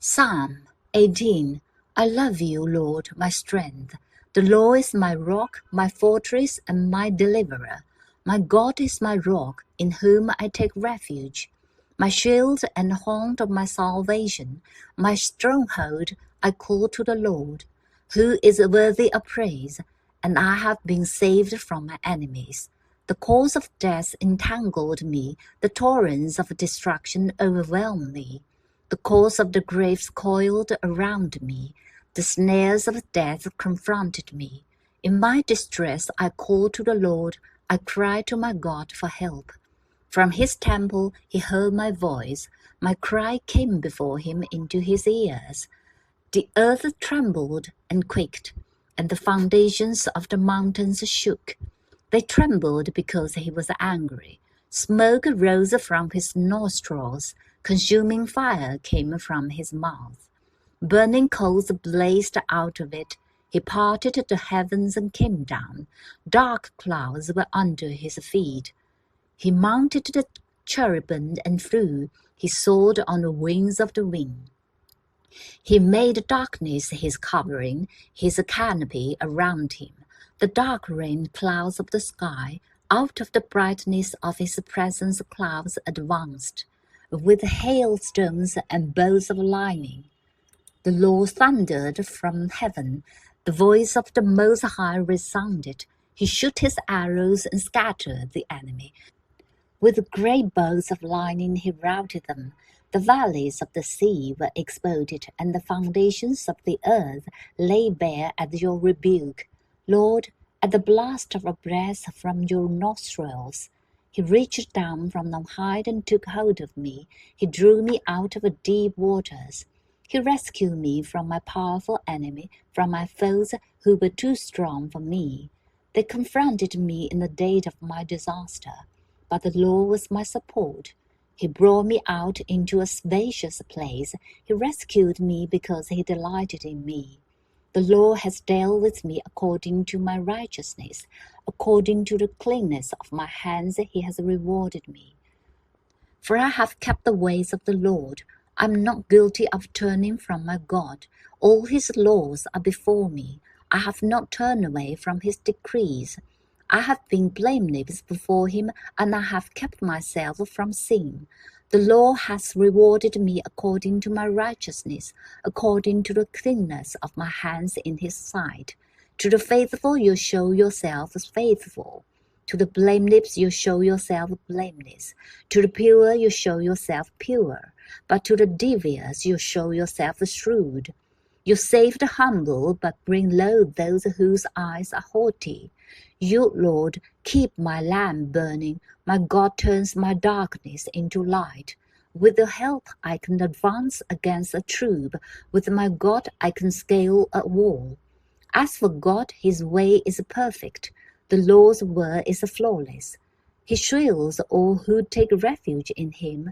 Psalm 18. I love you, Lord, my strength. The Lord is my rock, my fortress, and my deliverer. My God is my rock, in whom I take refuge. My shield and horn of my salvation, my stronghold, I call to the Lord, who is worthy of praise, and I have been saved from my enemies. The cords of death entangled me, the torrents of destruction overwhelmed me. The cords of the grave coiled around me. The snares of death confronted me. In my distress I called to the Lord. I cried to my God for help. From his temple he heard my voice. My cry came before him into his ears. The earth trembled and quaked, and the foundations of the mountains shook. They trembled because he was angry. Smoke rose from his nostrils. Consuming fire came from his mouth. Burning coals blazed out of it. He parted the heavens and came down. Dark clouds were under his feet. He mounted the cherubim and flew. He soared on the wings of the wind. He made darkness his covering, his canopy around him. The dark rain clouds of the sky, out of the brightness of his presence clouds advanced, with hailstones and bolts of lightning. The Lord thundered from heaven. The voice of the Most High resounded. He shot his arrows and scattered the enemy. With great bolts of lightning he routed them. The valleys of the sea were exploded, and the foundations of the earth lay bare at your rebuke. Lord, at the blast of a breath from your nostrils, he reached down from on high and took hold of me. He drew me out of deep waters. He rescued me from my powerful enemy, from my foes who were too strong for me. They confronted me in the day of my disaster, but the Lord was my support. He brought me out into a spacious place. He rescued me because he delighted in me. The Lord has dealt with me according to my righteousness. According to the cleanness of my hands he has rewarded me. For I have kept the ways of the Lord. I am not guilty of turning from my God. All his laws are before me. I have not turned away from his decrees. I have been blameless before him, and I have kept myself from sin. The Lord has rewarded me according to my righteousness, according to the cleanness of my hands in his sight. To the faithful you show yourself faithful. To the blameless you show yourself blameless. To the pure you show yourself pure. But to the devious you show yourself shrewd. You save the humble, but bring low those whose eyes are haughty. You, Lord, keep my lamp burning. My God turns my darkness into light. With your help I can advance against a troop. With my God I can scale a wall. As for God, his way is perfect. The Lord's word is flawless. He shields all who take refuge in him.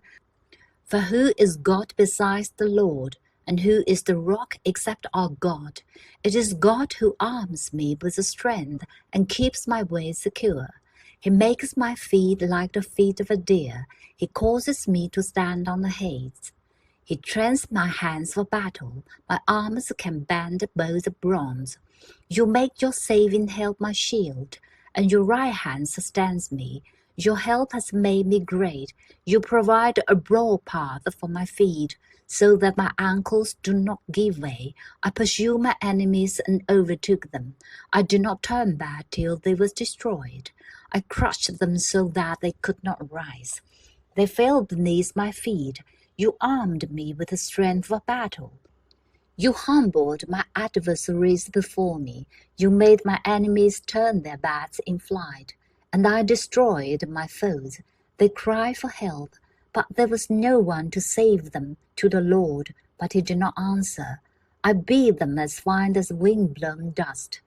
For who is God besides the Lord? And who is the rock except our God? It is God who arms me with strength and keeps my way secure. He makes my feet like the feet of a deer. He causes me to stand on the heights. He trains my hands for battle. My arms can bend bows of bronze. You make your saving help my shield, and your right hand sustains me. Your help has made me great. You provide a broad path for my feet, so that my ankles do not give way. I pursue my enemies and overtook them. I did not turn back till they were destroyed. I crushed them so that they could not rise. They fell beneath my feet. You armed me with the strength for battle. You humbled my adversaries before me. You made my enemies turn their backs in flight, and I destroyed my foes. They cried for help, but there was no one to save them. To the Lord, but he did not answer. I beat them as fine as wind-blown dust.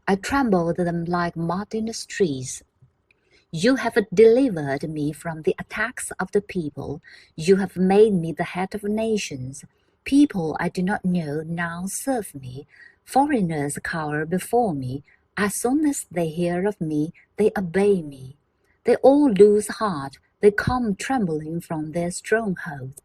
I trampled them like mud in the streets. You have delivered me from the attacks of the people. You have made me the head of nations. People I did not know now serve me. Foreigners cower before me. As soon as they hear of me, they obey me. They all lose heart. They come trembling from their strongholds.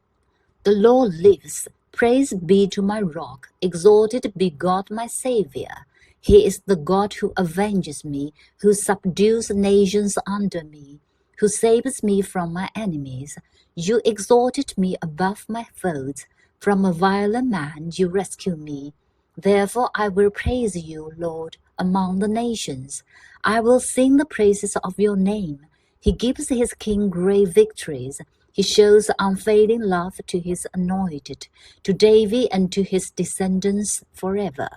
The Lord lives. Praise be to my rock, exalted be God my Saviour. He is the God who avenges me, who subdues nations under me, who saves me from my enemies. You exalted me above my foes. From a violent man you rescue me. Therefore I will praise you, Lord, among the nations. I will sing the praises of your name. He gives his king great victories. He shows unfailing love to his anointed, to David and to his descendants forever.